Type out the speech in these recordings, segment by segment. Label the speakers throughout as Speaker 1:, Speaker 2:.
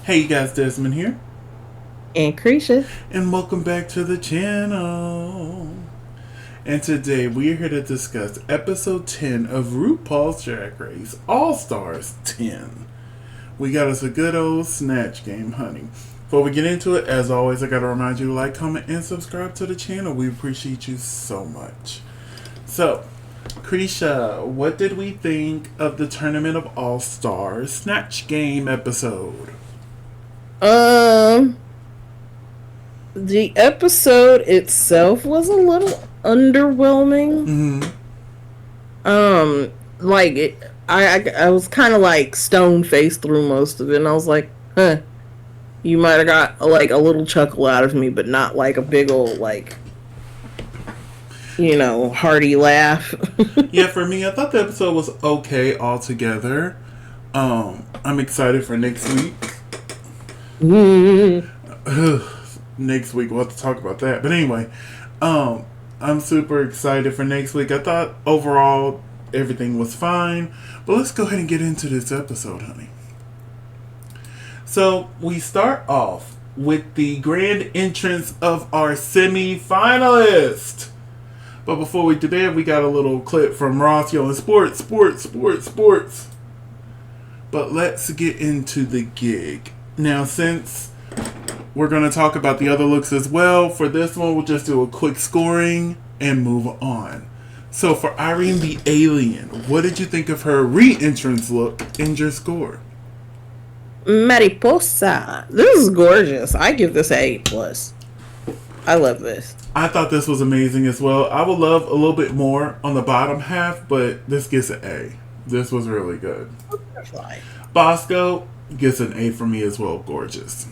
Speaker 1: Hey guys, Desmond here,
Speaker 2: And Creature.
Speaker 1: and welcome back to the channel. And today we are here to discuss episode 10 of RuPaul's Drag Race All Stars 10. We got us a good old Snatch game, honey. Before we get into it, as always, I gotta remind you to like, comment, and subscribe to the channel. We appreciate you so much. So, Krisha, what did we think of the Tournament of All Stars Snatch game episode?
Speaker 2: Um, the episode itself was a little underwhelming.
Speaker 1: Mm-hmm.
Speaker 2: Like I was kind of like stone faced through most of it, and I was like, huh. You might have got like a little chuckle out of me, but not like a big old hearty laugh.
Speaker 1: Yeah, for me, I thought the episode was okay altogether. I'm excited for next week. Next week we'll have to talk about that. But anyway, I'm super excited for next week. I thought overall everything was fine. But let's go ahead and get into this episode, honey. So we start off with the grand entrance of our semi-finalist. But before we do that, we got a little clip from Ross yelling, "Sports, sports, sports, sports." But let's get into the gig. Now, since we're going to talk about the other looks as well, for this one, we'll just do a quick scoring and move on. So, for Irene the Alien, what did you think of her re-entrance look and your score?
Speaker 2: Mariposa. This is gorgeous. I give this an A+. I love this.
Speaker 1: I thought this was amazing as well. I would love a little bit more on the bottom half, but this gets an A. This was really good.
Speaker 2: Butterfly.
Speaker 1: Bosco gets an A for me as well. Gorgeous.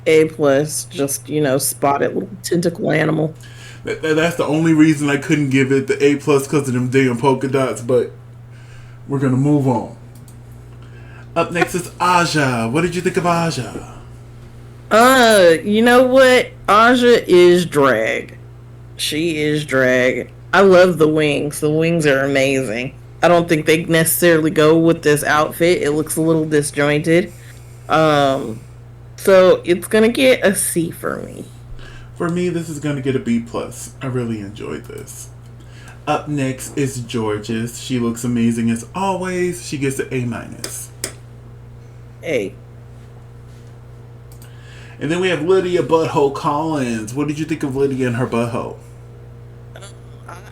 Speaker 2: A+, just, spotted little tentacle animal.
Speaker 1: That's the only reason I couldn't give it the A plus because of them damn polka dots, but we're going to move on. Up next is Aja. What did you think of Aja?
Speaker 2: You know what? Aja is drag. She is drag. I love the wings. The wings are amazing. I don't think they necessarily go with this outfit. It looks a little disjointed. So it's gonna get a C for me.
Speaker 1: For me, this is going to get a B plus. I really enjoyed this. Up next is Georges. She looks amazing as always. She gets an A minus.
Speaker 2: Hey.
Speaker 1: And then we have Lydia Butthole Collins. What did you think of Lydia and her butthole?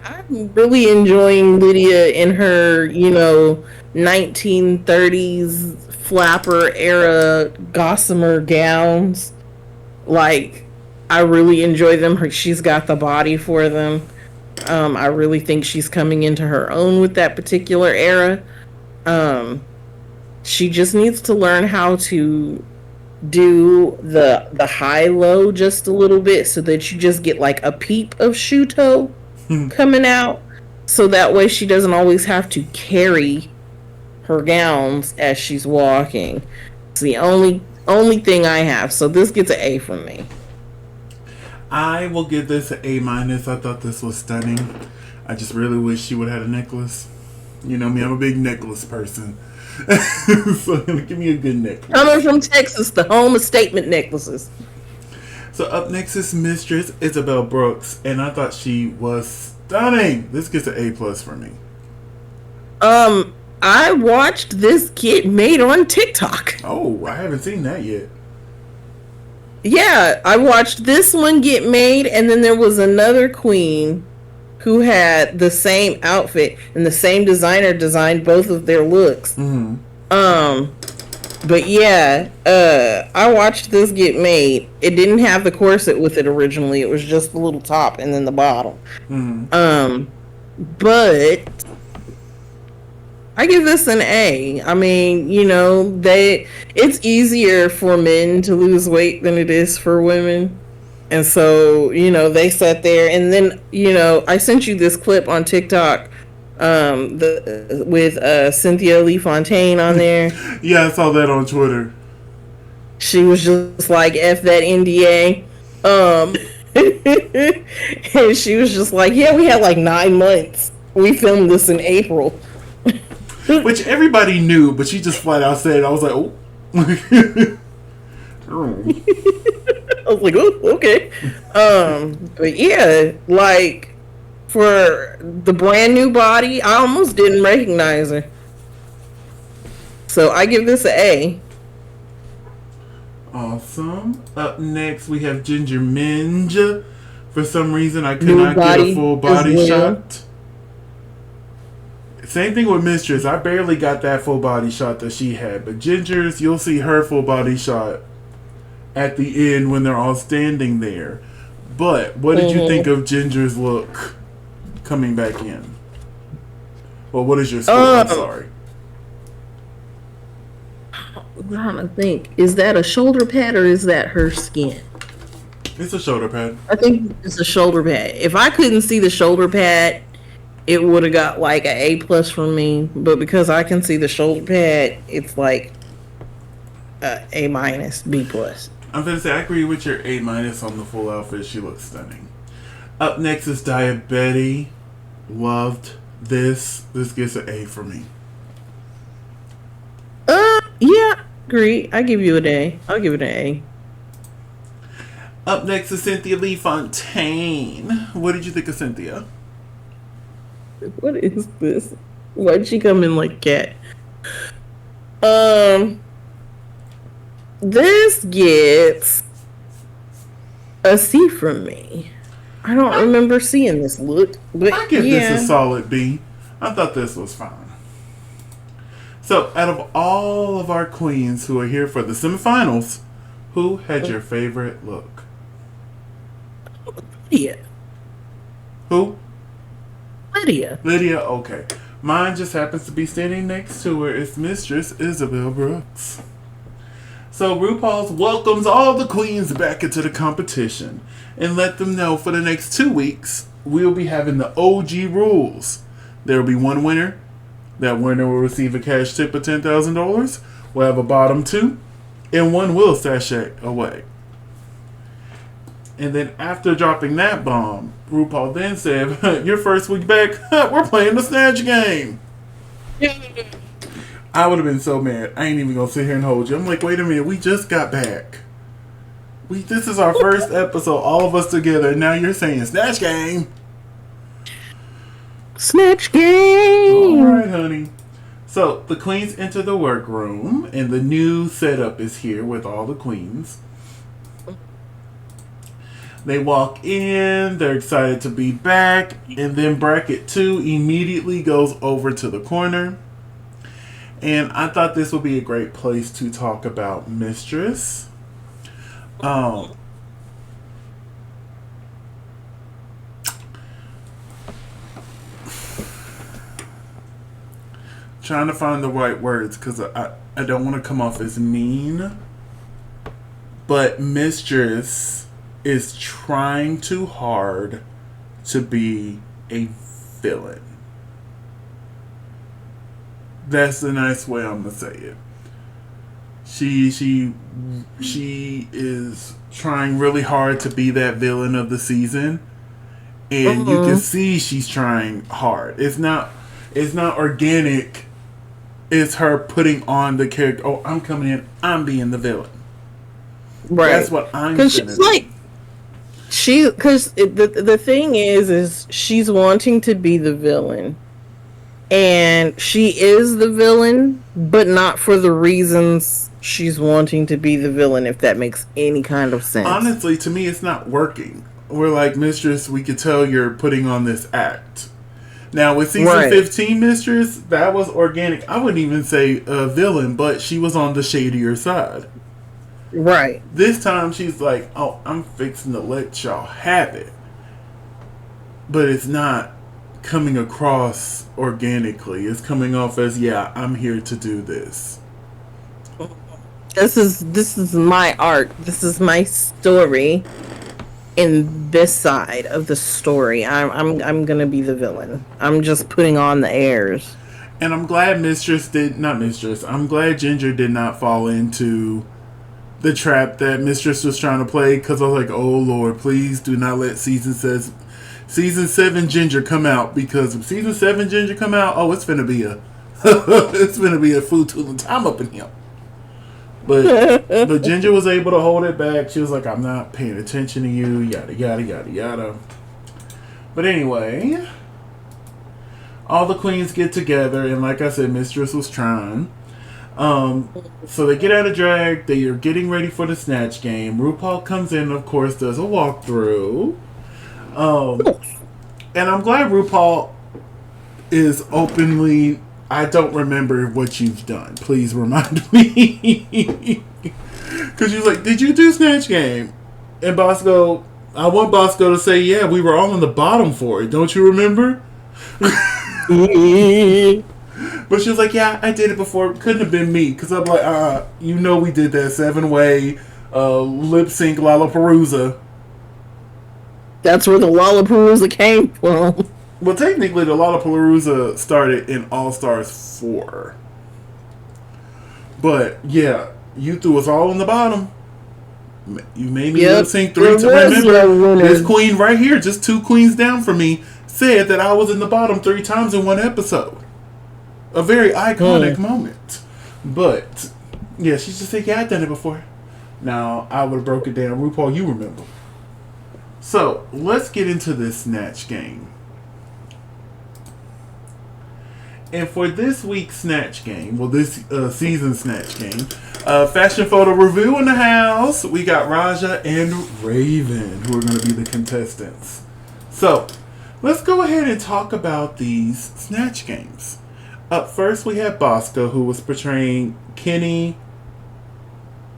Speaker 2: I'm really enjoying Lydia in her, 1930s flapper era gossamer gowns. Like, I really enjoy them. She's got the body for them. I really think she's coming into her own with that particular era. She just needs to learn how to do the high-low just a little bit so that you just get like a peep of shoe toe coming out, so that way she doesn't always have to carry her gowns as she's walking. It's the only thing I have, so this gets an A from me.
Speaker 1: I will give this an A minus. I thought this was stunning. I just really wish she would have had a necklace. You know me, I'm a big necklace person. So give me a good necklace.
Speaker 2: Coming from Texas, the home of statement necklaces.
Speaker 1: So up next is Mistress Isabel Brooks, and I thought she was stunning. This gets an A plus for me.
Speaker 2: I watched this get made on TikTok.
Speaker 1: Oh, I haven't seen that yet.
Speaker 2: Yeah, I watched this one get made, and then there was another queen who had the same outfit, and the same designer designed both of their looks.
Speaker 1: Mm-hmm.
Speaker 2: But yeah, I watched this get made. It didn't have the corset with it originally. It was just the little top and then the bottom.
Speaker 1: Mm-hmm.
Speaker 2: But I give this an A. I mean, it's easier for men to lose weight than it is for women. And so, they sat there, and then, I sent you this clip on TikTok, with Cynthia Lee Fontaine on there.
Speaker 1: Yeah, I saw that on Twitter.
Speaker 2: She was just like, F that NDA. And she was just like, yeah, we had like 9 months. We filmed this in April.
Speaker 1: Which everybody knew, but she just flat out said it. I was like, oh.
Speaker 2: I was like, oh, okay. But yeah, like for the brand new body, I almost didn't recognize her. So I give this an A.
Speaker 1: Awesome. Up next, we have Ginger Minge. For some reason, I could
Speaker 2: New
Speaker 1: not get a
Speaker 2: body
Speaker 1: full
Speaker 2: as
Speaker 1: body
Speaker 2: well.
Speaker 1: shot. Same thing with Mistress. I barely got that full body shot that she had. But Ginger's, you'll see her full body shot at the end when they're all standing there. But what did you think of Ginger's look coming back in? Well, what is your score? I'm sorry.
Speaker 2: I'm trying to think. Is that a shoulder pad or is that her skin?
Speaker 1: It's a shoulder pad.
Speaker 2: I think it's a shoulder pad. If I couldn't see the shoulder pad, it would have got like an A+ from me. But because I can see the shoulder pad, it's like A-, B+.
Speaker 1: I'm going to say I agree with your A- on the full outfit. She looks stunning. Up next is Diabetes. Loved this. This gets an A for me.
Speaker 2: Yeah, agree. I give you an A. I'll give it an A.
Speaker 1: Up next is Cynthia Lee Fontaine. What did you think of Cynthia?
Speaker 2: What is this? Why'd she come in like cat? This gets a C from me. I don't remember seeing this look, but
Speaker 1: I give this a solid B. I thought this was fine. So, out of all of our queens who are here for the semifinals, who had your favorite look?
Speaker 2: Lydia.
Speaker 1: Who?
Speaker 2: Lydia.
Speaker 1: Lydia, okay. Mine just happens to be standing next to her. It's Mistress Isabel Brooks. So RuPaul's welcomes all the queens back into the competition and let them know for the next 2 weeks we'll be having the OG rules. There will be one winner. That winner will receive a cash tip of $10,000. We'll have a bottom two, and one will sashay away. And then after dropping that bomb, RuPaul then said, your first week back, we're playing the Snatch game. I would have been so mad. I ain't even going to sit here and hold you. I'm like, wait a minute, we just got back. This is our first episode, all of us together, and now you're saying Snatch game.
Speaker 2: Snatch game.
Speaker 1: All right, honey. So the queens enter the workroom, and the new setup is here with all the queens. They walk in, they're excited to be back, and then bracket 2 immediately goes over to the corner. And I thought this would be a great place to talk about Mistress. Trying to find the right words because I don't want to come off as mean. But Mistress is trying too hard to be a villain. That's the nice way I'm gonna say it. She is trying really hard to be that villain of the season, and you can see she's trying hard. It's not organic. It's her putting on the character. Oh, I'm coming in. I'm being the villain.
Speaker 2: Right.
Speaker 1: That's what I'm.
Speaker 2: Because she's like, the thing is she's wanting to be the villain, and she is the villain, but not for the reasons she's wanting to be the villain. If that makes any kind of sense.
Speaker 1: Honestly, to me, it's not working. We're like, Mistress, we could tell you're putting on this act. Now, with season 15 Mistress, that was organic. I wouldn't even say a villain, but she was on the shadier side.
Speaker 2: Right.
Speaker 1: This time, she's like, oh, I'm fixing to let y'all have it. But it's not coming across organically. It's coming off as, yeah, I'm here to do this.
Speaker 2: This is my arc. This is my story. In this side of the story, I'm gonna be the villain. I'm just putting on the airs.
Speaker 1: And I'm glad I'm glad Ginger did not fall into the trap that Mistress was trying to play, because I was like, oh Lord, please do not let season 7 Ginger come out, because if season 7 Ginger come out, oh, it's gonna be a it's gonna be a food tool and time up in here. But Ginger was able to hold it back. She was like, I'm not paying attention to you, yada, yada, yada, yada. But anyway, all the queens get together, and like I said, Mistress was trying. So they get out of drag. They are getting ready for the Snatch game. RuPaul comes in, of course, does a walkthrough. And I'm glad RuPaul is openly... I don't remember what you've done. Please remind me. Because she's like, did you do Snatch Game? And Bosco, I want Bosco to say, yeah, we were all on the bottom for it. Don't you remember? But she was like, yeah, I did it before. Couldn't have been me. Because I'm like, you know we did that 7-way lip sync Lollapalooza.
Speaker 2: That's where the Lollapalooza came from.
Speaker 1: Well, technically, the Lollapalooza started in All Stars 4. But, yeah, you threw us all on the bottom. You made me lip sync 3 times. Remember, this queen right here, just 2 queens down from me, said that I was in the bottom 3 times in one episode. A very iconic moment. But, yeah, she just said, yeah, I've done it before. Now, I would have broke it down. RuPaul, you remember. So, let's get into this Snatch game. And for this week's Snatch game, well, this season Snatch game, fashion photo review in the house. We got Raja and Raven, who are going to be the contestants. So, let's go ahead and talk about these Snatch games. Up first, we have Bosco, who was portraying Kenny.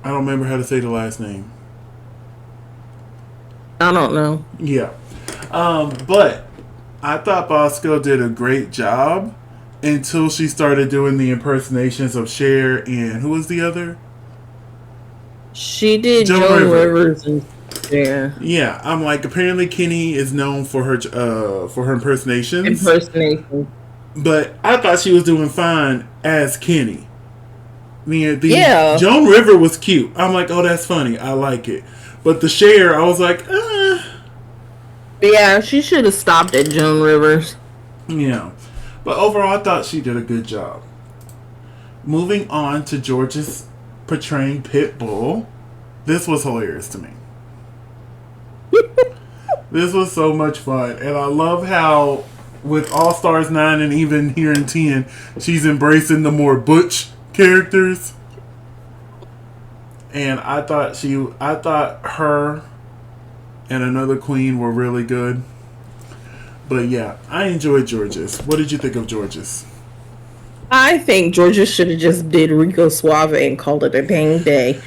Speaker 1: I don't remember how to say the last name.
Speaker 2: I don't know.
Speaker 1: Yeah. But I thought Bosco did a great job until she started doing the impersonations of Cher and who was the other?
Speaker 2: She did Joan Rivers and Cher.
Speaker 1: Yeah, I'm like, apparently Kenny is known for her impersonations. But I thought she was doing fine as Kenny. Joan River was cute. I'm like, oh, that's funny. I like it. But the Cher, I was like,
Speaker 2: Yeah, she should have stopped at Joan Rivers.
Speaker 1: Yeah. But overall, I thought she did a good job. Moving on to George's portraying Pitbull. This was hilarious to me. This was so much fun. And I love how, with All Stars 9 and even here in 10, she's embracing the more butch characters. And I thought her and another queen were really good. But yeah, I enjoyed George's. What did you think of George's?
Speaker 2: I think George's should have just did Rico Suave and called it a dang day.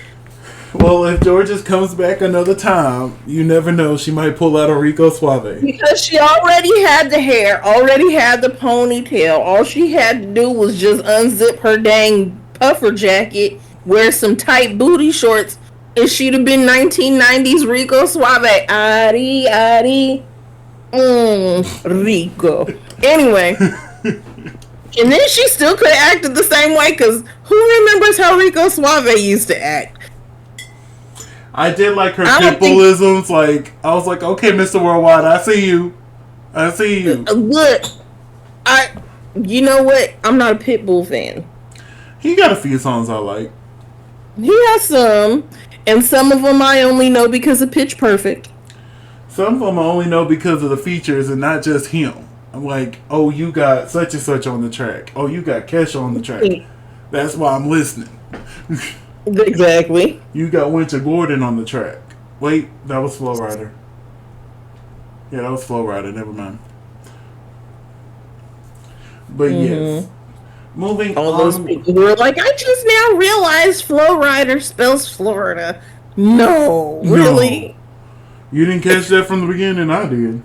Speaker 1: Well, if George's comes back another time, you never know. She might pull out a Rico Suave.
Speaker 2: Because she already had the hair, already had the ponytail. All she had to do was just unzip her dang puffer jacket, wear some tight booty shorts, and she'd have been 1990s Rico Suave. Ari, Ari. Rico. Anyway. And then she still could have acted the same way, because who remembers how Rico Suave used to act?
Speaker 1: I did like her Pitbullisms. Like, I was like, okay, Mr. Worldwide, I see you.
Speaker 2: Look, you know what? I'm not a Pitbull fan.
Speaker 1: He got a few songs I like.
Speaker 2: He has some, and some of them I only know because of Pitch Perfect.
Speaker 1: Some of them I only know because of the features and not just him. I'm like, oh, you got such and such on the track. Oh, you got Kesha on the track. That's why I'm listening.
Speaker 2: Exactly.
Speaker 1: You got Winter Gordon on the track. Wait, that was Flow Rider. Yeah, that was Flow Rider. Never mind. But yes. Moving
Speaker 2: all
Speaker 1: on.
Speaker 2: Those people who are like, I just now realized Flow Rider spells Florida. No, really?
Speaker 1: No. You didn't catch that from the beginning? I did.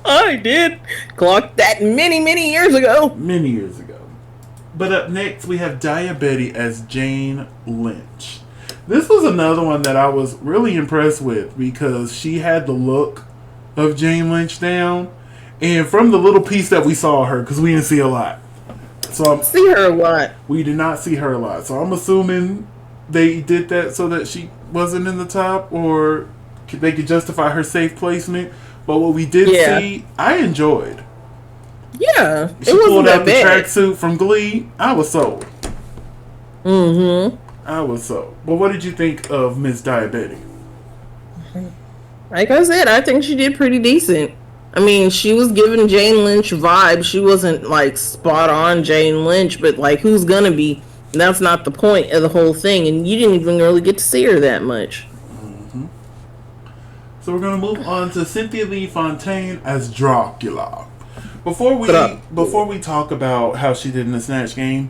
Speaker 2: I did. Clocked that many, many years ago.
Speaker 1: Many years ago. But up next, we have Diabetes as Jane Lynch. This was another one that I was really impressed with because she had the look of Jane Lynch down. And from the little piece that we saw her, because we didn't see a lot. So
Speaker 2: see her a lot.
Speaker 1: We did not see her a lot. So I'm assuming they did that so that she wasn't in the top, or they could justify her safe placement. But what we did see, I enjoyed.
Speaker 2: Yeah,
Speaker 1: she pulled out the tracksuit from Glee. I was sold.
Speaker 2: Mm-hmm.
Speaker 1: I was so. But what did you think of Miss Diabetic?
Speaker 2: Like I said, I think she did pretty decent. I mean, she was giving Jane Lynch vibes. She wasn't like spot on Jane Lynch, but like who's gonna be? That's not the point of the whole thing, and you didn't even really get to see her that much.
Speaker 1: So we're gonna move on to Cynthia Lee Fontaine as Dracula. Before we talk about how she did in the Snatch game,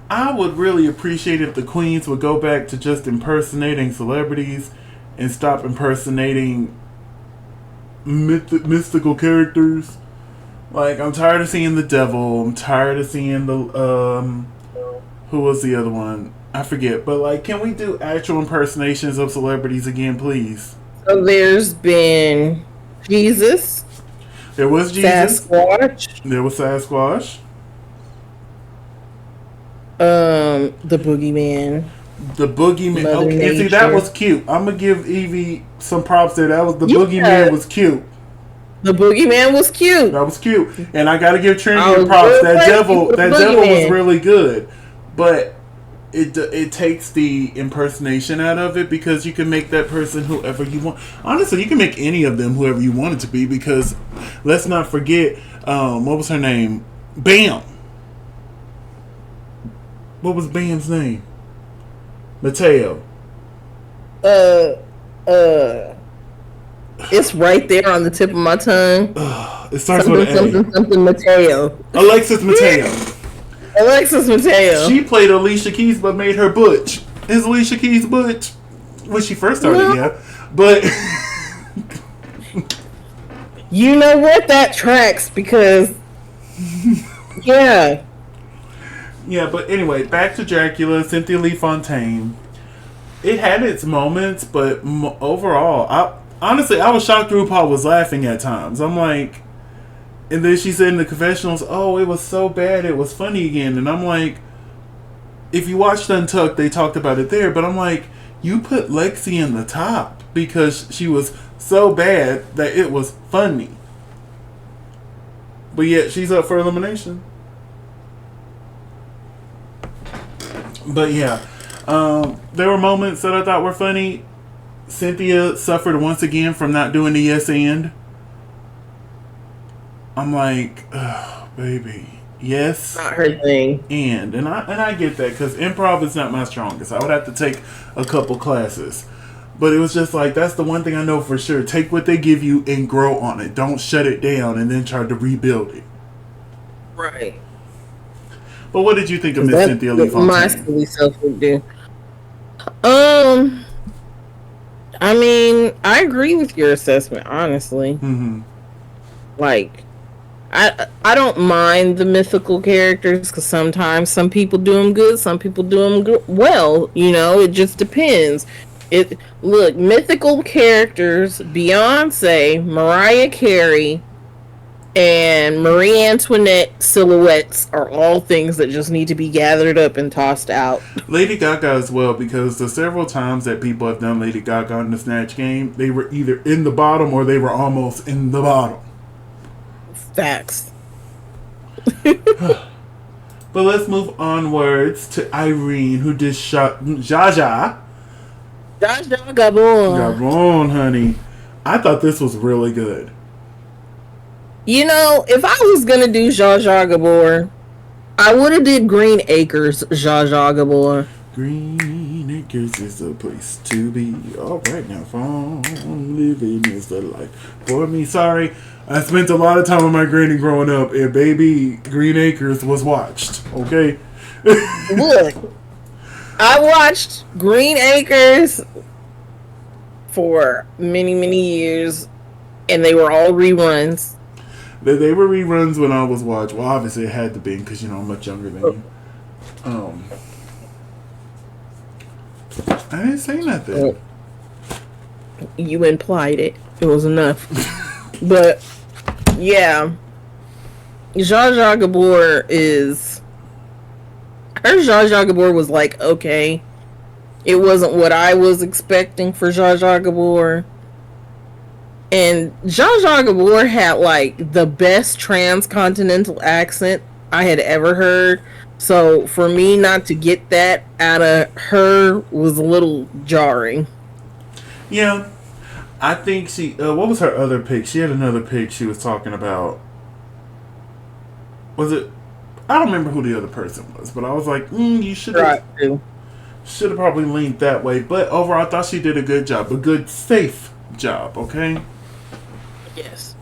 Speaker 1: I would really appreciate if the queens would go back to just impersonating celebrities and stop impersonating mystical characters. Like, I'm tired of seeing the devil. I'm tired of seeing the who was the other one? I forget. But like, can we do actual impersonations of celebrities again, please?
Speaker 2: So there's been Jesus.
Speaker 1: There was Jesus.
Speaker 2: Sasquatch.
Speaker 1: There was Sasquatch.
Speaker 2: The Boogeyman.
Speaker 1: The Boogeyman.
Speaker 2: Mother
Speaker 1: Okay,
Speaker 2: Nature.
Speaker 1: see, that was cute. I'm gonna give Evie some props there. That was the Boogeyman was cute.
Speaker 2: The Boogeyman was cute.
Speaker 1: That was cute, and I gotta give Trinity props. That devil was really good, but it takes the impersonation out of it because you can make that person whoever you want. Honestly, you can make any of them whoever you want it to be because let's not forget what was her name? Bam. What was Bam's name? Mateo.
Speaker 2: It's right there on the tip of my tongue.
Speaker 1: It starts with an A.
Speaker 2: Something Mateo.
Speaker 1: Alexis Mateo.
Speaker 2: Alexis Mateo.
Speaker 1: She played Alicia Keys but made her Butch. Is Alicia Keys Butch? When she first started, yeah. But
Speaker 2: you know what? That tracks because yeah.
Speaker 1: Yeah, but anyway, back to Dracula, Cynthia Lee Fontaine. It had its moments, but overall, I was shocked RuPaul was laughing at times. I'm like, and then she said in the confessionals, "Oh, it was so bad, it was funny again." And I'm like, if you watched Untucked, they talked about it there, but I'm like, you put Lexi in the top because she was so bad that it was funny. But yet she's up for elimination. But yeah, there were moments that I thought were funny. Cynthia suffered once again from not doing the yes and. I'm like, oh, baby, yes,
Speaker 2: Not her thing.
Speaker 1: and I get that because improv is not my strongest. I would have to take a couple classes, but it was just like that's the one thing I know for sure. Take what they give you and grow on it. Don't shut it down and then try to rebuild it.
Speaker 2: Right.
Speaker 1: But what did you think of Miss Cynthia Lee Fontaine?
Speaker 2: My silly self would do. I mean, I agree with your assessment, honestly.
Speaker 1: Mm-hmm.
Speaker 2: Like, I don't mind the mythical characters because sometimes some people do them good, some people do them well. You know, it just depends. Look, mythical characters, Beyonce, Mariah Carey, and Marie Antoinette silhouettes are all things that just need to be gathered up and tossed out.
Speaker 1: Lady Gaga as well, because the several times that people have done Lady Gaga in the Snatch game, they were either in the bottom or they were almost in the bottom.
Speaker 2: Facts.
Speaker 1: But let's move onwards to Irene, who did Jaja.
Speaker 2: Jaja Gabon.
Speaker 1: Gabon, honey. I thought this was really good.
Speaker 2: You know, if I was gonna do Zsa Zsa Gabor, I would have did Green Acres Zsa Zsa Gabor.
Speaker 1: Green Acres is the place to be. All right now, farm living is the life for me. Sorry, I spent a lot of time with my granny growing up, and baby, Green Acres was watched. Okay.
Speaker 2: Look, I watched Green Acres for many, many years, and they were all reruns.
Speaker 1: They were reruns when I was watching. Well, obviously it had to be because, you know, I'm much younger than you. I didn't say nothing.
Speaker 2: You implied it. It was enough. But, yeah. Zsa Zsa Gabor is... Her Zsa Zsa Gabor was like, okay. It wasn't what I was expecting for Zsa Zsa Gabor. And Zsa Zsa Gabor had like the best transcontinental accent I had ever heard. So for me not to get that out of her was a little jarring.
Speaker 1: Yeah, I think she. What was her other pick? She had another pick she was talking about. Was it? I don't remember who the other person was, but I was like, you
Speaker 2: Right. Too.
Speaker 1: should have probably leaned that way. But overall, I thought she did a good job, a good safe job. Okay.
Speaker 2: Yes.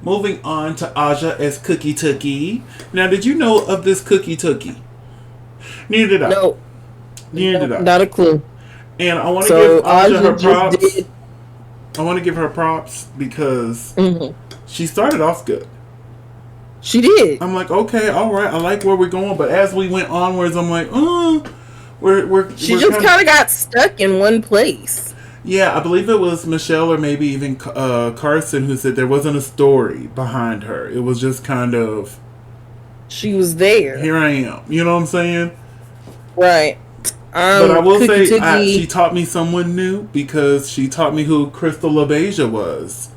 Speaker 1: Moving on to Aja as Cookie Tookie. Now, did you know of this Cookie Tookie? Neither did I.
Speaker 2: No.
Speaker 1: Neither did I.
Speaker 2: Not a clue.
Speaker 1: And I want to
Speaker 2: So
Speaker 1: give Aja
Speaker 2: Aja
Speaker 1: her
Speaker 2: just
Speaker 1: props.
Speaker 2: did.
Speaker 1: I want to give her props because
Speaker 2: Mhm.
Speaker 1: she started off good.
Speaker 2: She did.
Speaker 1: I'm like, okay, all right, I like where we're going, but as we went onwards, I'm like,
Speaker 2: She
Speaker 1: we're
Speaker 2: just kind of got stuck in one place.
Speaker 1: yeah. I believe it was Michelle or maybe even Carson who said there wasn't a story behind her. It was just kind of
Speaker 2: She was there.
Speaker 1: here I am. You know what I'm saying?
Speaker 2: Right.
Speaker 1: But I will
Speaker 2: Cookie
Speaker 1: say
Speaker 2: Tookie.
Speaker 1: she taught me someone new because she taught me who Crystal LaBeija was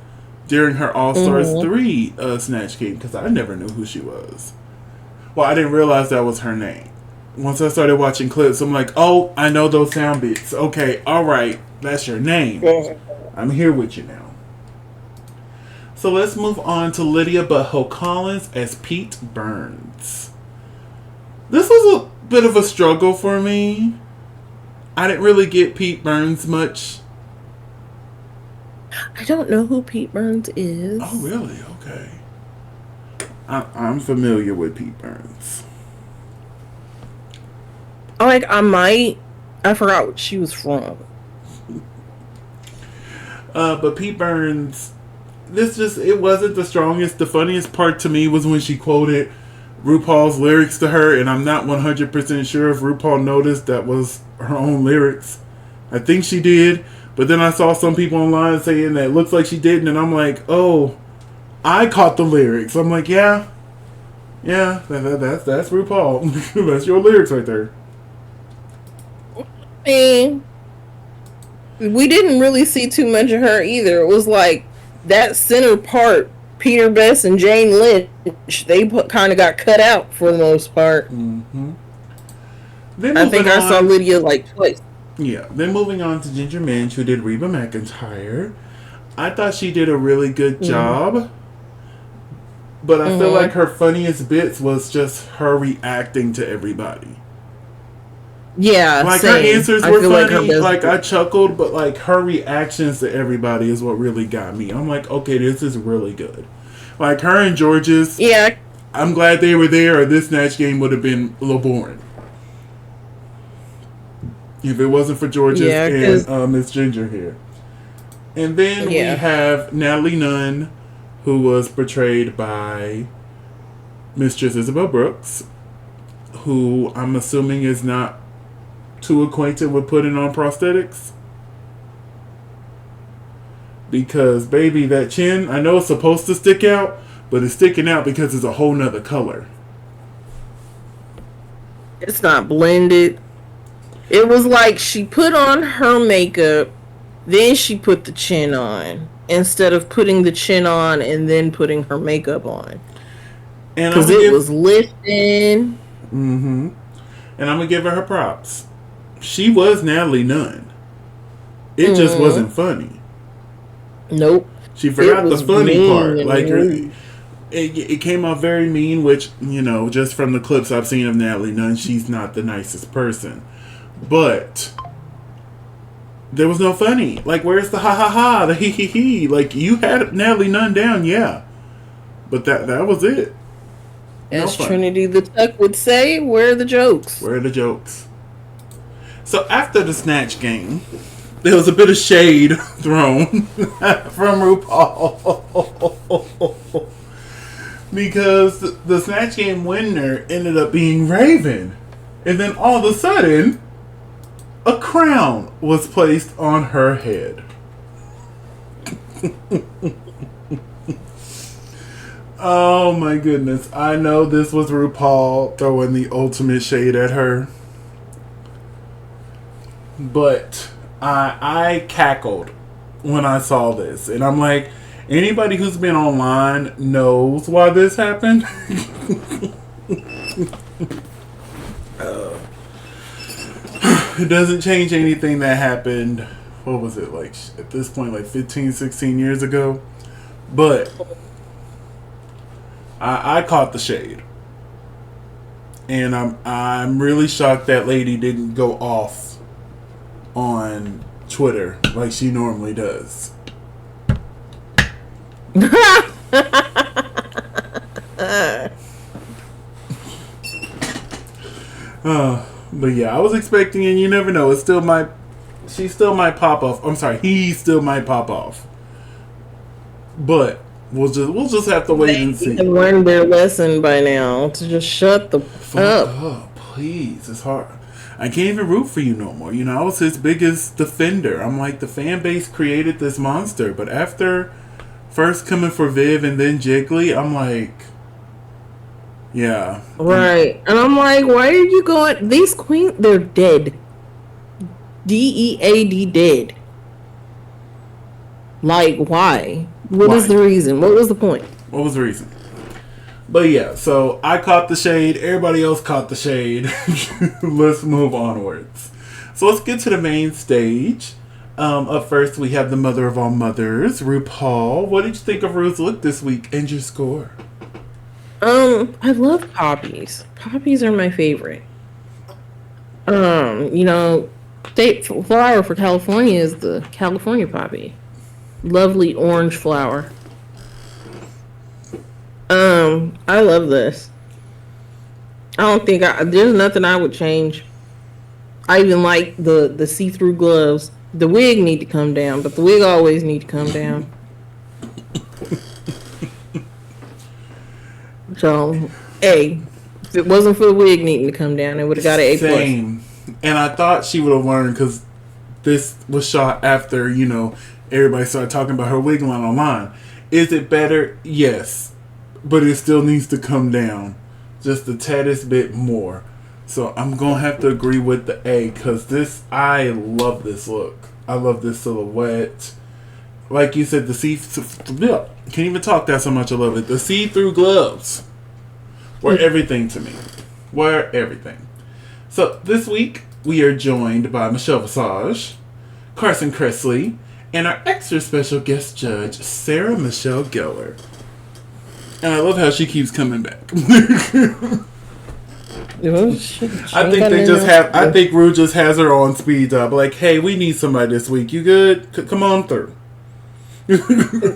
Speaker 1: during her All Stars 3 Snatch game because I never knew who she was. Well, I didn't realize that was her name. Once I started watching clips, I'm like, oh, I know those sound bits. Okay, all right, that's your name. I'm here with you now. So let's move on to Lydia Butthole Collins as Pete Burns. This was a bit of a struggle for me. I didn't really get Pete Burns much.
Speaker 2: I don't know who Pete Burns is.
Speaker 1: Oh, really? Okay. I'm familiar with Pete Burns.
Speaker 2: Like I forgot what she was from.
Speaker 1: But Pete Burns, it wasn't the strongest. The funniest part to me was when she quoted RuPaul's lyrics to her, and I'm not 100% sure if RuPaul noticed that was her own lyrics. I think she did, but then I saw some people online saying that it looks like she didn't, and I'm like, oh, I caught the lyrics. I'm like, yeah, that's RuPaul. That's your lyrics right there.
Speaker 2: And we didn't really see too much of her either. It was like that center part, Peter Best and Jane Lynch, they kind of got cut out for the most part.
Speaker 1: Mm-hmm.
Speaker 2: I think I saw Lydia like twice.
Speaker 1: Yeah. Then moving on to Ginger Minch, who did Reba McEntire. I thought she did a really good job. But I feel like her funniest bits was just her reacting to everybody.
Speaker 2: Yeah,
Speaker 1: like
Speaker 2: same.
Speaker 1: Her answers were funny.
Speaker 2: Like
Speaker 1: I chuckled, but like her reactions to everybody is what really got me. I'm like, okay, this is really good. Like her and George's.
Speaker 2: Yeah.
Speaker 1: I'm glad they were there, or this Snatch game would have been a little boring. If it wasn't for George's and Miss Ginger here. And then we have Natalie Nunn, who was portrayed by Mistress Isabel Brooks, who I'm assuming is not too acquainted with putting on prosthetics. Because, baby, that chin, I know it's supposed to stick out, but it's sticking out because it's a whole nother color.
Speaker 2: It's not blended. It was like she put on her makeup, then she put the chin on, instead of putting the chin on and then putting her makeup on. Because it was lifting.
Speaker 1: Mm-hmm. And I'm going to give her props. She was Natalie Nunn. It just wasn't funny.
Speaker 2: Nope.
Speaker 1: She forgot the funny part. Like, it came out very mean, which, you know, just from the clips I've seen of Natalie Nunn, she's not the nicest person. But there was no funny. Like, where's the ha ha ha, the he he he? Like, you had Natalie Nunn down, yeah. But that was it.
Speaker 2: As Trinity the Tuck would say, where are the jokes?
Speaker 1: Where are the jokes? So after the Snatch game, there was a bit of shade thrown from RuPaul. Because the Snatch game winner ended up being Raven. And then all of a sudden, a crown was placed on her head. Oh my goodness. I know this was RuPaul throwing the ultimate shade at her. But I cackled when I saw this. And I'm like, anybody who's been online knows why this happened. It doesn't change anything that happened, what was it, like, at this point, like 15, 16 years ago. But I caught the shade. And I'm really shocked that lady didn't go off on Twitter like she normally does. But yeah, I was expecting, and you never know. She still might pop off. I'm sorry, he still might pop off. But we'll just have to wait and see.
Speaker 2: They learned their lesson by now to just shut the
Speaker 1: Fuck
Speaker 2: up.
Speaker 1: up, please. It's hard. I can't even root for you no more. You know, I was his biggest defender. I'm like, the fan base created this monster, but after first coming for Viv and then Jiggly, I'm like, yeah.
Speaker 2: Right. And I'm like, why are you going? These queens, they're dead. DEAD dead. Like, why? What is the reason? What was the point?
Speaker 1: What was the reason? But yeah, so I caught the shade. Everybody else caught the shade. Let's move onwards. So let's get to the main stage. Up first, we have the mother of all mothers, RuPaul. What did you think of Ru's look this week and your score?
Speaker 2: I love poppies. Poppies are my favorite. You know, state flower for California is the California poppy. Lovely orange flower. I love this. I don't think there's nothing I would change. I even like the see-through gloves. The wig need to come down, but the wig always need to come down. So, A. If it wasn't for the wig needing to come down, it would have got an A+.
Speaker 1: Same. And I thought she would have learned because this was shot after, you know, everybody started talking about her wig line online. Is it better? Yes. But it still needs to come down just the taddest bit more. So I'm going to have to agree with the A because I love this look. I love this silhouette. Like you said, can't even talk that so much. I love it. The see-through gloves were everything to me. Were everything. So this week we are joined by Michelle Visage, Carson Kressley, and our extra special guest judge, Sarah Michelle Gellar. And I love how she keeps coming back. I think Ru just has her on speed dial. Like, hey, we need somebody this week. You good? Come on through.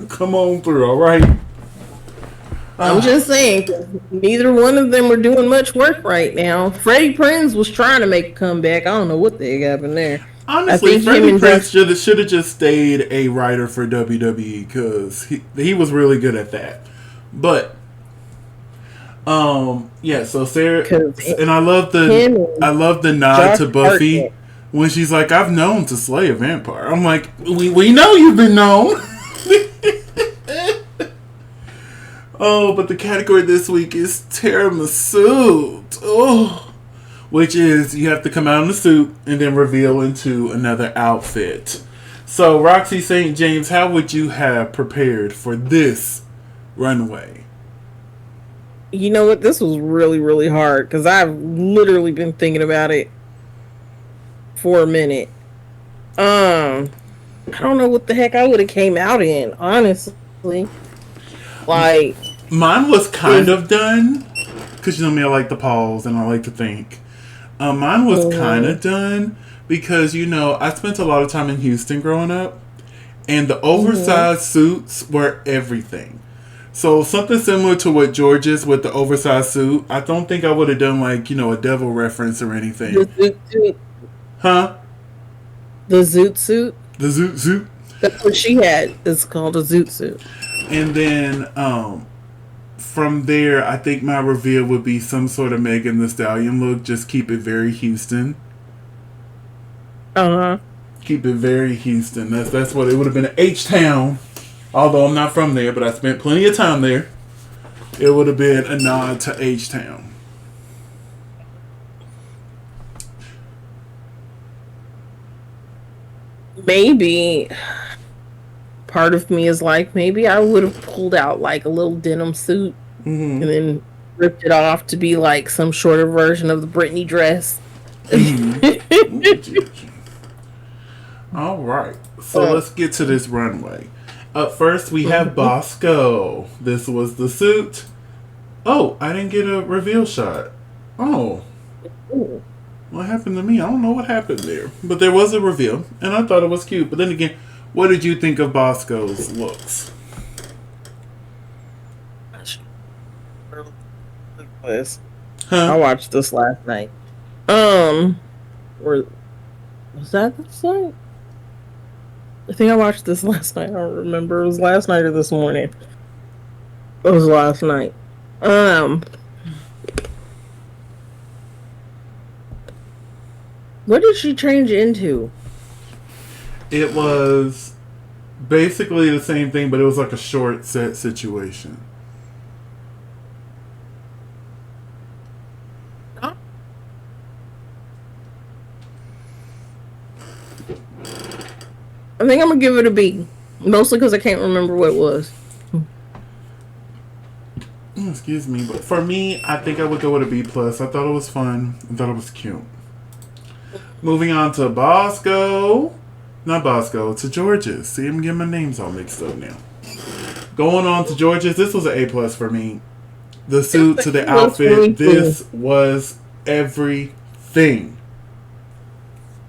Speaker 1: Come on through, all right?
Speaker 2: I'm just saying, neither one of them are doing much work right now. Freddie Prinze was trying to make a comeback. I don't know what the heck happened there.
Speaker 1: Honestly, Freddie Prinze should have just stayed a writer for WWE because he was really good at that. But yeah, so Sarah, and I love the nod to Buffy when she's like, "I've known to slay a vampire." I'm like, we know you've been known. Oh, but the category this week is tiramisu. Oh, which is you have to come out in a suit and then reveal into another outfit. So, Roxy St. James, how would you have prepared for this runway?
Speaker 2: You know what? This was really, really hard because I've literally been thinking about it for a minute. I don't know what the heck I would have came out in, honestly. Like,
Speaker 1: mine was kind of done because you know me, I like to pause and I like to think. Mine was kind of done because you know I spent a lot of time in Houston growing up, and the oversized suits were everything. So something similar to what George's with the oversized suit. I don't think I would have done like, you know, a devil reference or anything.
Speaker 2: The zoot suit.
Speaker 1: Huh?
Speaker 2: The zoot suit?
Speaker 1: The zoot suit?
Speaker 2: That's what she had. It's called a zoot suit.
Speaker 1: And then from there, I think my reveal would be some sort of Megan Thee Stallion look. Just keep it very Houston.
Speaker 2: Uh-huh.
Speaker 1: Keep it very Houston. That's what it would have been. H-Town. Although I'm not from there, but I spent plenty of time there. It would have been a nod to H-Town.
Speaker 2: Maybe part of me is like, maybe I would have pulled out like a little denim suit and then ripped it off to be like some shorter version of the Britney dress.
Speaker 1: All right, so let's get to this runway. Up first, we have Bosco. This was the suit. Oh, I didn't get a reveal shot. Oh. What happened to me? I don't know what happened there. But there was a reveal, and I thought it was cute. But then again, what did you think of Bosco's looks?
Speaker 2: I watched this last night. Was that this night? I think I watched this last night. I don't remember. It was last night or this morning. It was last night. What did she change into?
Speaker 1: It was basically the same thing, but it was like a short set situation.
Speaker 2: I think I'm gonna give it a B, mostly because I can't remember what it was.
Speaker 1: Excuse me, but for me, I think I would go with a B plus. I thought it was fun. I thought it was cute. Moving on to Bosco, not Bosco, to George's. See, I'm getting my names all mixed up now. Going on to George's, this was an A plus for me. The suit to the outfit, this was everything.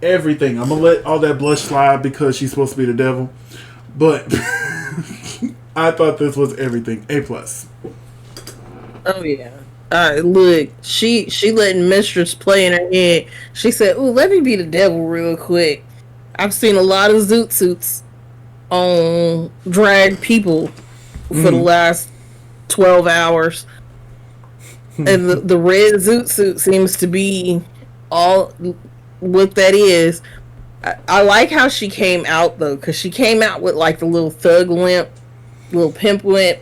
Speaker 1: Everything. I'm gonna let all that blush slide because she's supposed to be the devil, but I thought this was everything. A plus.
Speaker 2: Oh yeah. Look, she letting Mistress play in her head. She said, "Ooh, let me be the devil real quick." I've seen a lot of zoot suits on drag people for the last 12 hours, and the red zoot suit seems to be all what that is. I like how she came out though, because she came out with like the little thug limp, little pimp limp.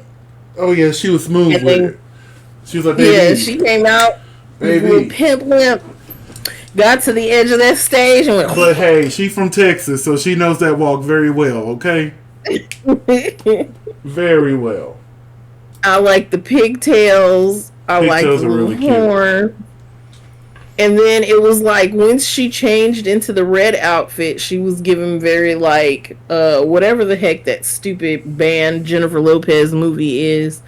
Speaker 1: Oh yeah, she was smooth with it. She was like, baby.
Speaker 2: Yeah, she came out with a little pimp limp, got to the edge of that stage and went.
Speaker 1: But hey, she from Texas, so she knows that walk very well, okay? Very well.
Speaker 2: I like the pigtails. I like the little really horn. Cute. And then it was like once she changed into the red outfit, she was given very like whatever the heck that stupid band Jennifer Lopez movie is.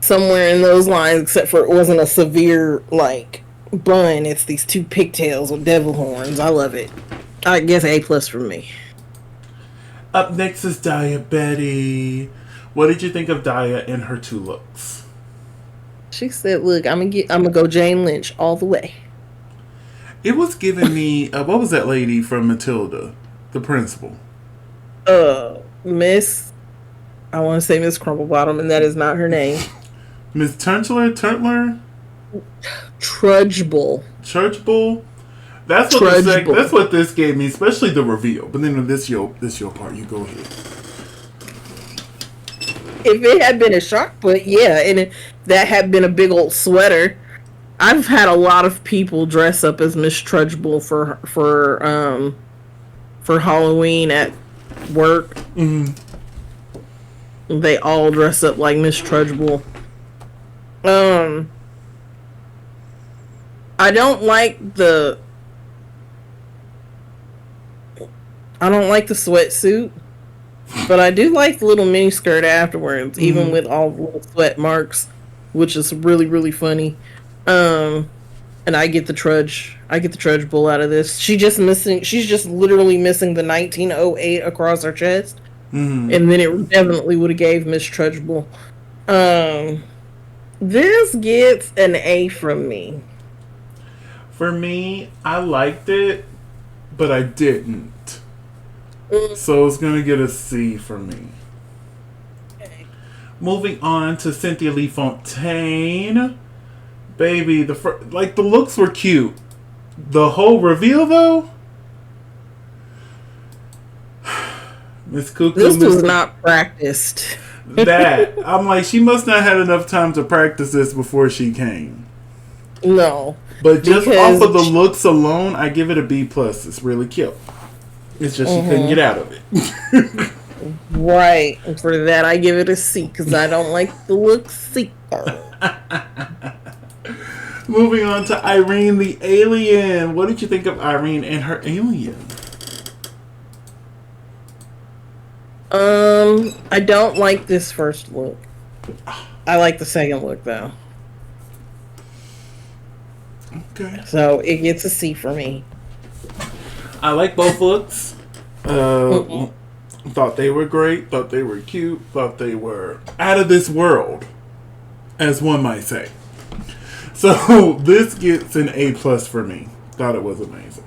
Speaker 2: Somewhere in those lines, except for it wasn't a severe like bun. It's these two pigtails with devil horns. I love it. I guess A plus for me.
Speaker 1: Up next is Daya Betty. What did you think of Daya and her two looks?
Speaker 2: She said, "Look, I'm gonna go Jane Lynch all the way."
Speaker 1: It was giving me what was that lady from Matilda, the principal?
Speaker 2: Miss. I want to say Miss Crumplebottom, and that is not her name.
Speaker 1: Miss Turntler?
Speaker 2: Trudgebull.
Speaker 1: That's what this gave me, especially the reveal. But then this your part. You go ahead.
Speaker 2: If it had been a shock put, yeah, and that had been a big old sweater. I've had a lot of people dress up as Miss Trudgebull for Halloween at work.
Speaker 1: Mm-hmm.
Speaker 2: They all dress up like Miss Trudgebull. I don't like the sweatsuit, but I do like the little mini skirt afterwards, even with all the little sweat marks, which is really, really funny. And I get the trudge bull out of this. She's just literally missing the 1908 across her chest. And then it definitely would have gave Miss Trudgebull. This gets an A from me.
Speaker 1: For me, I liked it, but I didn't. So it's going to get a C from me. Okay. Moving on to Cynthia Lee Fontaine. Baby, the looks were cute. The whole reveal, though? Miss Cuckoo.
Speaker 2: This was not practiced.
Speaker 1: That. I'm like, she must not have had enough time to practice this before she came.
Speaker 2: No.
Speaker 1: But just off of the looks alone, I give it a B+. It's really cute. It's just she couldn't get out of it.
Speaker 2: Right. And for that, I give it a C because I don't like the look C.
Speaker 1: Moving on to Irene the alien. What did you think of Irene and her alien?
Speaker 2: I don't like this first look. I like the second look though.
Speaker 1: Okay.
Speaker 2: So it gets a C for me.
Speaker 1: I like both looks. Thought they were great. Thought they were cute. Thought they were out of this world, as one might say. So this gets an A+ for me. Thought it was amazing.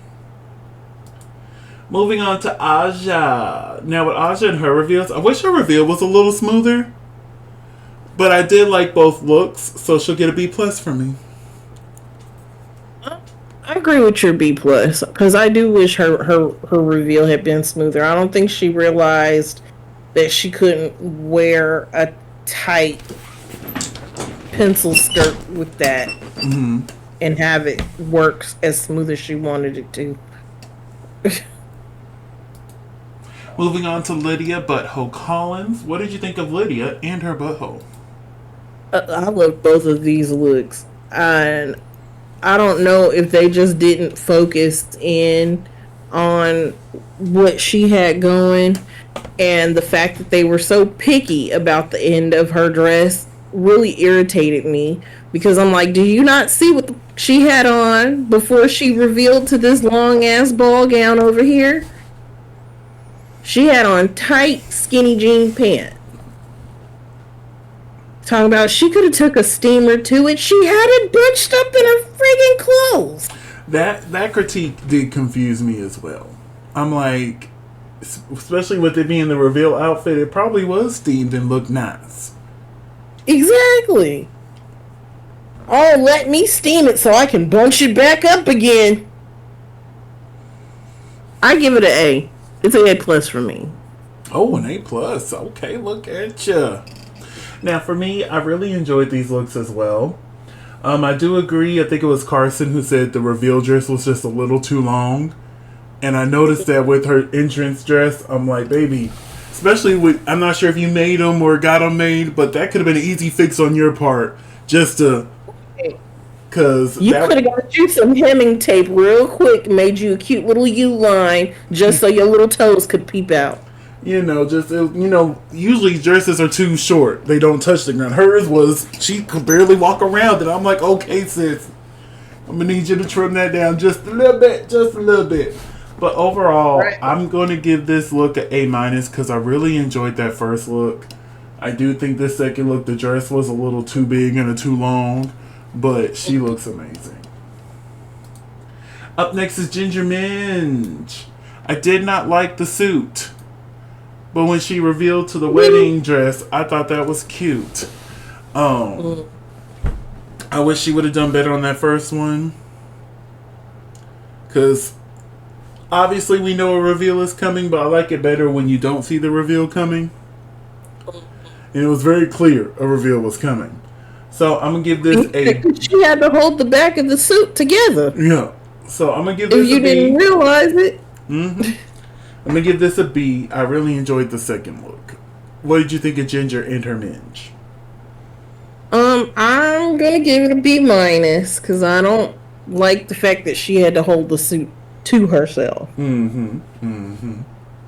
Speaker 1: Moving on to Aja. Now with Aja and her reveals, I wish her reveal was a little smoother. But I did like both looks, so she'll get a B+ for me.
Speaker 2: I agree with your B+, because I do wish her reveal had been smoother. I don't think she realized that she couldn't wear a tight pencil skirt with that and have it work as smooth as she wanted it to.
Speaker 1: Moving on to Lydia Butthole Collins. What did you think of Lydia and her butthole?
Speaker 2: I love both of these looks. And I don't know if they just didn't focus in on what she had going, and the fact that they were so picky about the end of her dress really irritated me, because I'm like, do you not see what she had on before she revealed to this long ass ball gown over here? She had on tight skinny jean pants. Talking about she could have took a steamer to it. She had it bunched up in her friggin' clothes.
Speaker 1: That critique did confuse me as well. I'm like, especially with it being the reveal outfit, it probably was steamed and looked nice.
Speaker 2: Exactly. Oh, let me steam it so I can bunch it back up again. I give it an A. It's an A+ for me.
Speaker 1: Oh, an A+. Okay, look at ya. Now, for me, I really enjoyed these looks as well. I do agree. I think it was Carson who said the reveal dress was just a little too long. And I noticed that with her entrance dress. I'm like, baby, especially with, I'm not sure if you made them or got them made, but that could have been an easy fix on your part. Just to, because
Speaker 2: you could have got you some hemming tape real quick, made you a cute little U line just so your little toes could peep out.
Speaker 1: Usually dresses are too short. They don't touch the ground. Hers was, she could barely walk around it. I'm like, okay, sis, I'm going to need you to trim that down just a little bit. But overall, right, I'm going to give this look an A- because I really enjoyed that first look. I do think this second look, the dress was a little too big and too long, but she looks amazing. Up next is Ginger Minge. I did not like the suit. But when she revealed to the wedding dress, I thought that was cute. I wish she would have done better on that first one. Because obviously we know a reveal is coming, but I like it better when you don't see the reveal coming. And it was very clear a reveal was coming. So I'm going to give this a...
Speaker 2: She had to hold the back of the suit together.
Speaker 1: Yeah. So I'm going to give this
Speaker 2: a B. If you didn't realize it.
Speaker 1: Mm-hmm. I'm going to give this a B. I really enjoyed the second look. What did you think of Ginger and her minge?
Speaker 2: I'm going to give it a B- because I don't like the fact that she had to hold the suit to herself.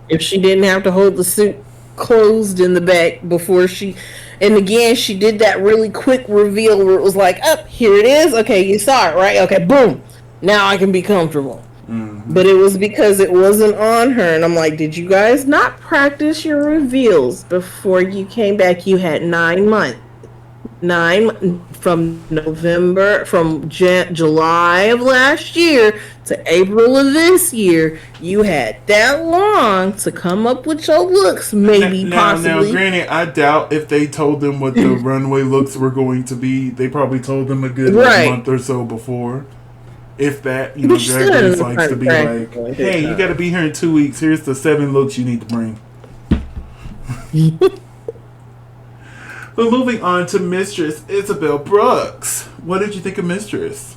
Speaker 2: If she didn't have to hold the suit closed in the back before she... And again, she did that really quick reveal where it was like, oh, here it is. Okay, you saw it, right? Okay, boom. Now I can be comfortable. But it was because it wasn't on her, and I'm like, did you guys not practice your reveals before you came back? You had 9 months. From July of last year to April of this year, you had that long to come up with your looks, possibly.
Speaker 1: Now, granted, I doubt if they told them what the runway looks were going to be. They probably told them a good month or so before. If that, Drag Race likes to be like, hey, you got to be here in 2 weeks. Here's the 7 looks you need to bring. But moving on to Mistress Isabel Brooks. What did you think of Mistress?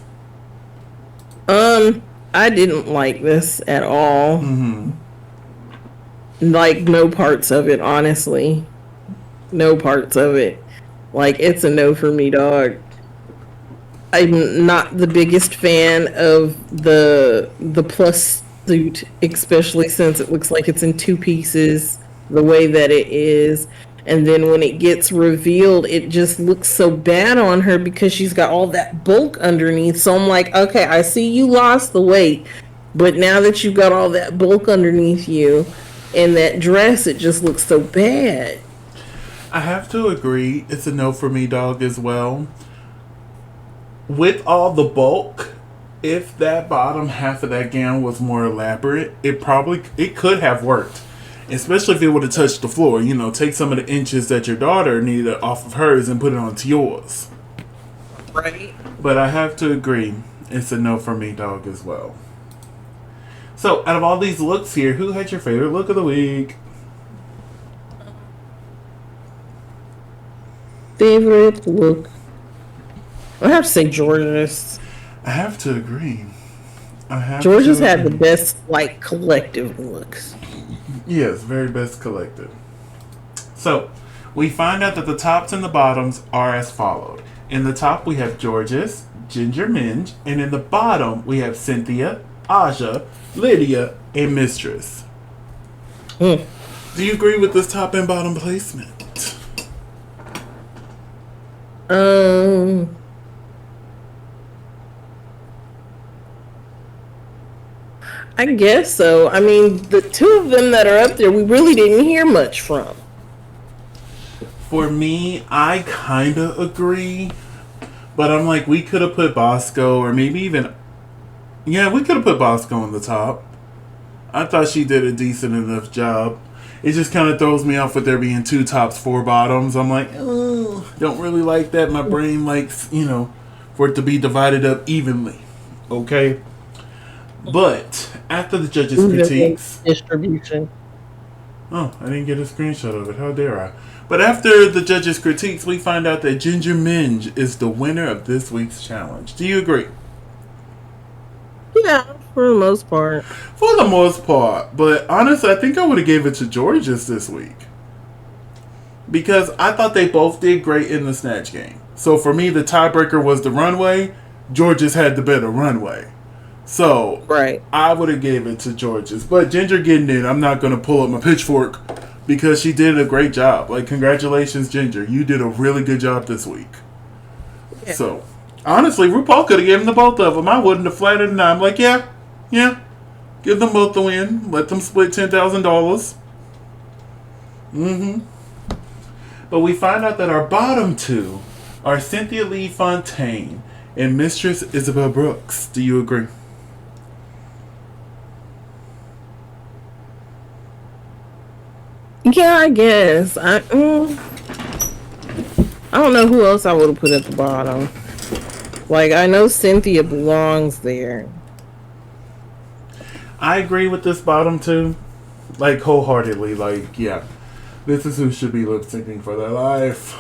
Speaker 2: I didn't like this at all. Like, no parts of it, honestly. No parts of it. Like, it's a no for me, dog. I'm not the biggest fan of the plus suit, especially since it looks like it's in two pieces, the way that it is. And then when it gets revealed, it just looks so bad on her because she's got all that bulk underneath. So I'm like, okay, I see you lost the weight, but now that you've got all that bulk underneath you and that dress, it just looks so bad.
Speaker 1: I have to agree. It's a no for me, dog, as well. With all the bulk, if that bottom half of that gown was more elaborate, it could have worked. Especially if it would have touched the floor. You know, take some of the inches that your daughter needed off of hers and put it onto yours.
Speaker 2: Right.
Speaker 1: But I have to agree. It's a no for me, dog, as well. So, out of all these looks here, who had your favorite look of the week?
Speaker 2: Favorite look. I have to say George's.
Speaker 1: I have to agree.
Speaker 2: George's had the best, like, collective looks.
Speaker 1: Yes, very best collective. So, we find out that the tops and the bottoms are as followed. In the top, we have George's, Ginger Minge, and in the bottom, we have Cynthia, Aja, Lydia, and Mistress.
Speaker 2: Mm.
Speaker 1: Do you agree with this top and bottom placement?
Speaker 2: I guess so. I mean, the two of them that are up there, we really didn't hear much from.
Speaker 1: For me, I kind of agree. But I'm like, we could have put Bosco, or maybe even... Yeah, we could have put Bosco on the top. I thought she did a decent enough job. It just kind of throws me off with there being two tops, four bottoms. I'm like, oh, don't really like that. My brain likes, for it to be divided up evenly. Okay? But after the judges' critiques...
Speaker 2: Distribution.
Speaker 1: Oh, I didn't get a screenshot of it. How dare I? But after the judges' critiques, we find out that Ginger Minge is the winner of this week's challenge. Do you agree?
Speaker 2: Yeah, for the most part.
Speaker 1: For the most part. But honestly, I think I would have gave it to Georges this week. Because I thought they both did great in the Snatch game. So for me, the tiebreaker was the runway. Georges had the better runway. So
Speaker 2: right.
Speaker 1: I would have gave it to Georges. But Ginger getting in, I'm not going to pull up my pitchfork because she did a great job. Like, congratulations, Ginger. You did a really good job this week. Yeah. So, honestly, RuPaul could have given the both of them. I wouldn't have flattered an eye. I'm like, yeah. Give them both the win. Let them split $10,000. But we find out that our bottom two are Cynthia Lee Fontaine and Mistress Isabel Brooks. Do you agree?
Speaker 2: Yeah, I guess. I don't know who else I would have put at the bottom. Like, I know Cynthia belongs there.
Speaker 1: I agree with this bottom two. Like, wholeheartedly. Like, yeah. This is who should be lip syncing for their life.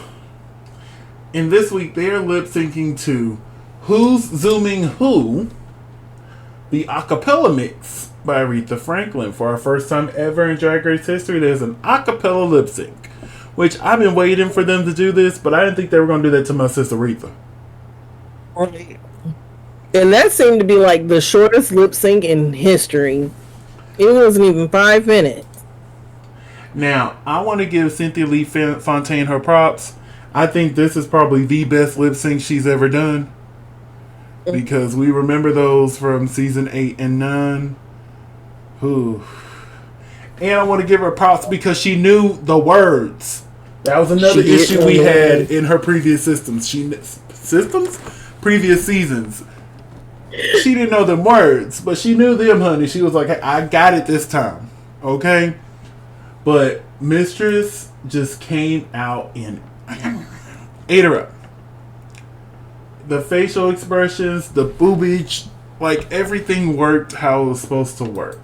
Speaker 1: And this week, they're lip syncing to Who's Zooming Who? The acapella mix by Aretha Franklin. For our first time ever in Drag Race history, there's an acapella lip sync. Which I've been waiting for them to do this, but I didn't think they were going to do that to my sister Aretha.
Speaker 2: And that seemed to be like the shortest lip sync in history. It wasn't even 5 minutes.
Speaker 1: Now, I want to give Cynthia Lee Fontaine her props. I think this is probably the best lip sync she's ever done. Because we remember those from season 8 and 9. Ooh. And I want to give her props because she knew the words. That was another issue we had in her previous previous seasons. She didn't know them words, but she knew them, honey. She was like, hey, I got it this time. Okay? But Mistress just came out and ate her up. The facial expressions, the boobage, like everything worked how it was supposed to work.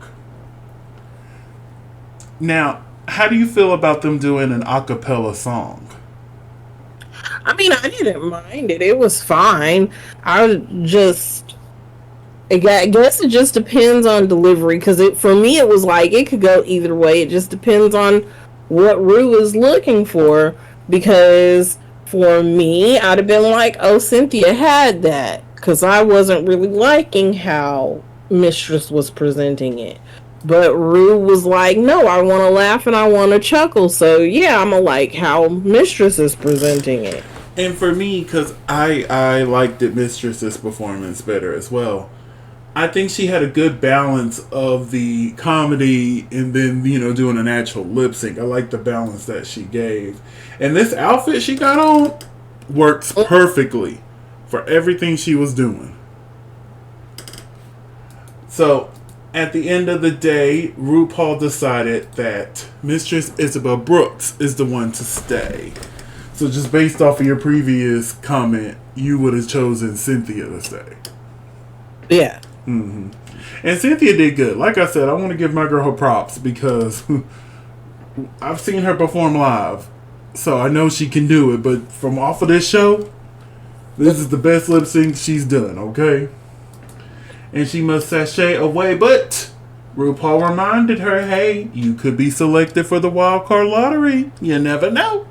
Speaker 1: Now, how do you feel about them doing an a cappella song?
Speaker 2: I mean, I didn't mind it. It was fine. I guess it just depends on delivery, because for me it was like it could go either way. It just depends on what Rue is looking for. Because for me, I'd have been like, "Oh, Cynthia had that," because I wasn't really liking how Mistress was presenting it. But Rue was like, "No, I want to laugh and I want to chuckle." So yeah, I'm gonna like how Mistress is presenting it.
Speaker 1: And for me, because I liked it, Mistress's performance better as well. I think she had a good balance of the comedy and then, doing an actual lip sync. I like the balance that she gave. And this outfit she got on works perfectly for everything she was doing. So, at the end of the day, RuPaul decided that Mistress Isabel Brooks is the one to stay. So, just based off of your previous comment, you would have chosen Cynthia to stay.
Speaker 2: Yeah.
Speaker 1: Mm-hmm. And Cynthia did good. Like I said, I want to give my girl her props because I've seen her perform live, so I know she can do it. But from off of this show, this is the best lip sync she's done, okay? And she must sashay away, but RuPaul reminded her, hey, you could be selected for the wild card lottery. You never know.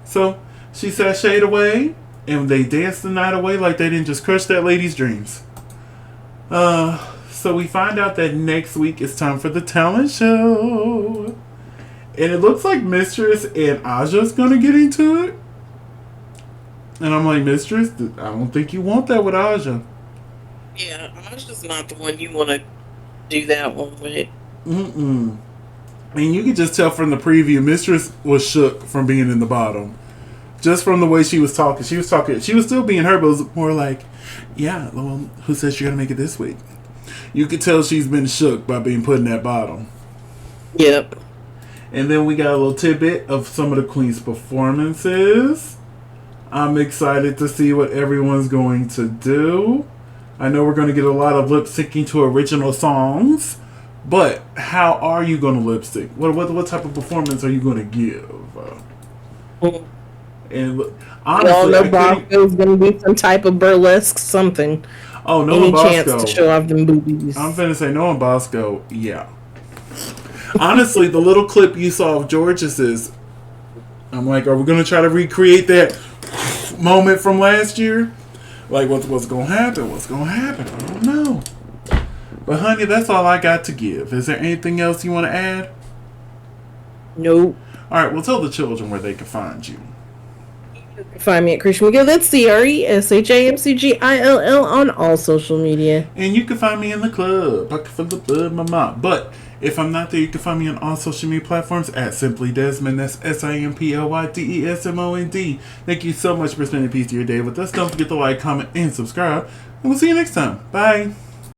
Speaker 1: So she sashayed away, and they danced the night away like they didn't just crush that lady's dreams. So we find out that next week it's time for the talent show. And it looks like Mistress and Aja's gonna get into it. And I'm like, Mistress, I don't think you want that with Aja.
Speaker 2: Yeah, Aja's not the one you want to do that one with.
Speaker 1: Mm-mm. And you could just tell from the preview, Mistress was shook from being in the bottom. Just from the way she was talking. She was still being her, but it was more like, yeah, well, who says you're going to make it this week? You could tell she's been shook by being put in that bottom.
Speaker 2: Yep.
Speaker 1: And then we got a little tidbit of some of the Queen's performances. I'm excited to see what everyone's going to do. I know we're going to get a lot of lip syncing to original songs. But how are you going to lip sync? What type of performance are you going to give? And honestly,
Speaker 2: y'all know Bosco's gonna be some type of burlesque something.
Speaker 1: Oh, no,
Speaker 2: any
Speaker 1: Bosco.
Speaker 2: chance to show off them boobies.
Speaker 1: I'm finna say no on Bosco. Yeah. Honestly, the little clip you saw of George's, I'm like, are we gonna try to recreate that moment from last year? Like, what's gonna happen? What's gonna happen? I don't know. But honey, that's all I got to give. Is there anything else you want to add?
Speaker 2: Nope.
Speaker 1: All right. Well, tell the children where they can find you.
Speaker 2: You can find me at Christian McGill. That's CRESHAMCGILL on all social media.
Speaker 1: And you can find me in the club, Pocket for the Blood Mama. But if I'm not there, you can find me on all social media platforms at Simply Desmond. That's SIMPLYDESMOND. Thank you so much for spending a piece of your day with us. Don't forget to like, comment, and subscribe. And we'll see you next time. Bye.